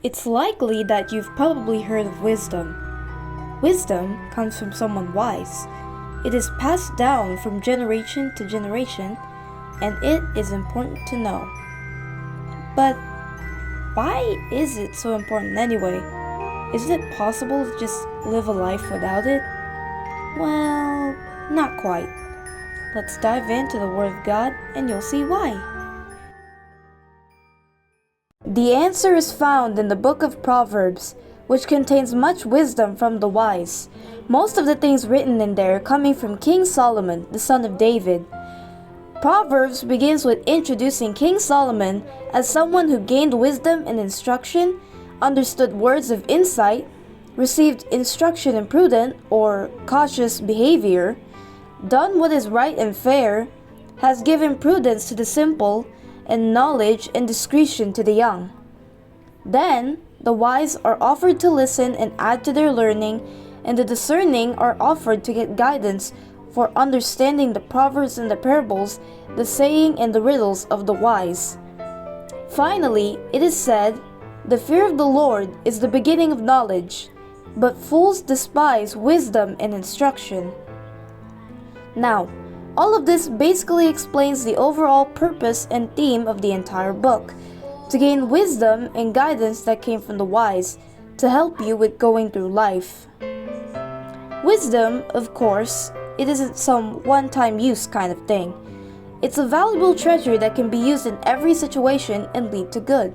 It's likely that you've probably heard of wisdom. Wisdom comes from someone wise. It is passed down from generation to generation, and it is important to know. But why is it so important anyway? Is it possible to just live a life without it? Well, not quite. Let's dive into the Word of God and you'll see why. The answer is found in the book of Proverbs, which contains much wisdom from the wise. Most of the things written in there coming from King Solomon, the son of David. Proverbs begins with introducing King Solomon as someone who gained wisdom and instruction, understood words of insight, received instruction in prudent or cautious behavior, done what is right and fair, has given prudence to the simple, and knowledge and discretion to the young. Then the wise are offered to listen and add to their learning, and the discerning are offered to get guidance for understanding the proverbs and the parables, the saying and the riddles of the wise. Finally, it is said, "The fear of the Lord is the beginning of knowledge, but fools despise wisdom and instruction." Now, all of this basically explains the overall purpose and theme of the entire book, to gain wisdom and guidance that came from the wise, to help you with going through life. Wisdom, of course, it isn't some one-time use kind of thing. It's a valuable treasure that can be used in every situation and lead to good.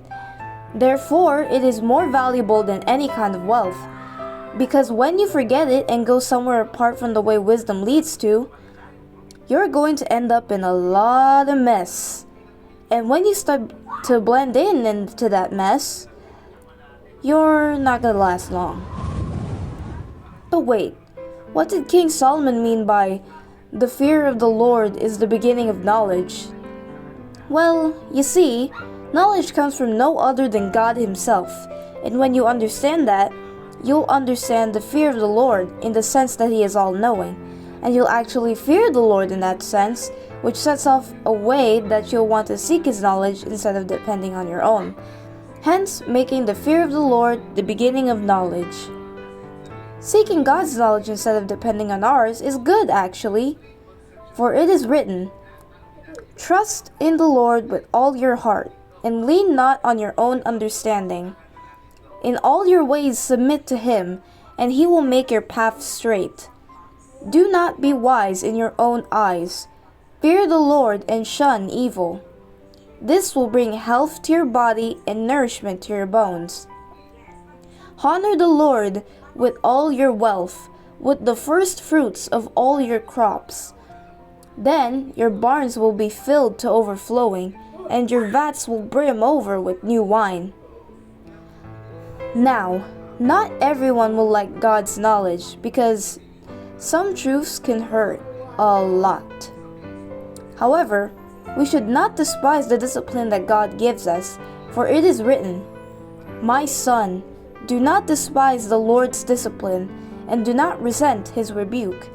Therefore, it is more valuable than any kind of wealth, because when you forget it and go somewhere apart from the way wisdom leads to, you're going to end up in a lot of mess. And when you start to blend in into that mess, you're not gonna last long. But wait, what did King Solomon mean by "the fear of the Lord is the beginning of knowledge"? Well, you see, knowledge comes from no other than God Himself. And when you understand that, you'll understand the fear of the Lord in the sense that He is all-knowing. And you'll actually fear the Lord in that sense, which sets off a way that you'll want to seek His knowledge instead of depending on your own. Hence, making the fear of the Lord the beginning of knowledge. Seeking God's knowledge instead of depending on ours is good, actually. For it is written, "Trust in the Lord with all your heart, and lean not on your own understanding. In all your ways submit to Him, and He will make your path straight. Do not be wise in your own eyes. Fear the Lord and shun evil. This will bring health to your body and nourishment to your bones. Honor the Lord with all your wealth, with the first fruits of all your crops. Then your barns will be filled to overflowing, and your vats will brim over with new wine." Now, not everyone will like God's knowledge, because some truths can hurt a lot. However, we should not despise the discipline that God gives us, for it is written, "My son, do not despise the Lord's discipline, and do not resent His rebuke,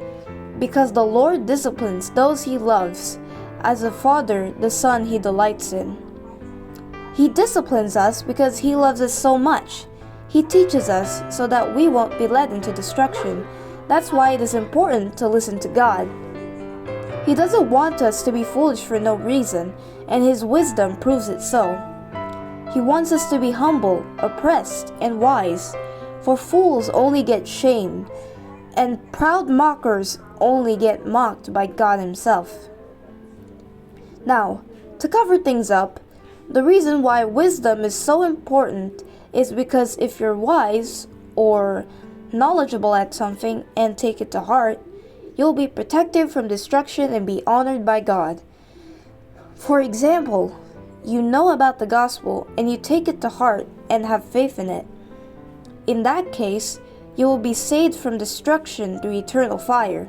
because the Lord disciplines those He loves, as a father the son He delights in." He disciplines us because He loves us so much. He teaches us so that we won't be led into destruction. That's why it is important to listen to God. He doesn't want us to be foolish for no reason, and His wisdom proves it so. He wants us to be humble, oppressed, and wise, for fools only get shamed, and proud mockers only get mocked by God Himself. Now, to cover things up, the reason why wisdom is so important is because if you're wise or knowledgeable at something and take it to heart, you'll be protected from destruction and be honored by God. For example, you know about the gospel and you take it to heart and have faith in it. In that case, you will be saved from destruction through eternal fire.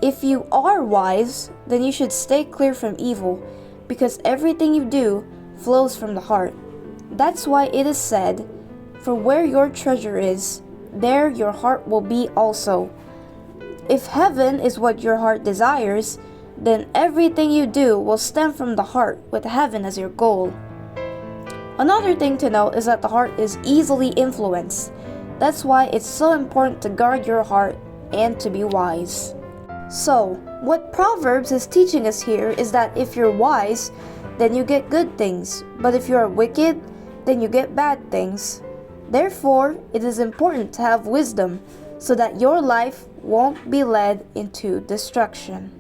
If you are wise, then you should stay clear from evil, because everything you do flows from the heart. That's why it is said, "For where your treasure is, there your heart will be also." If heaven is what your heart desires, then everything you do will stem from the heart with heaven as your goal. Another thing to note is that the heart is easily influenced. That's why it's so important to guard your heart and to be wise. So, what Proverbs is teaching us here is that if you're wise, then you get good things, but if you are wicked, then you get bad things. Therefore, it is important to have wisdom so that your life won't be led into destruction.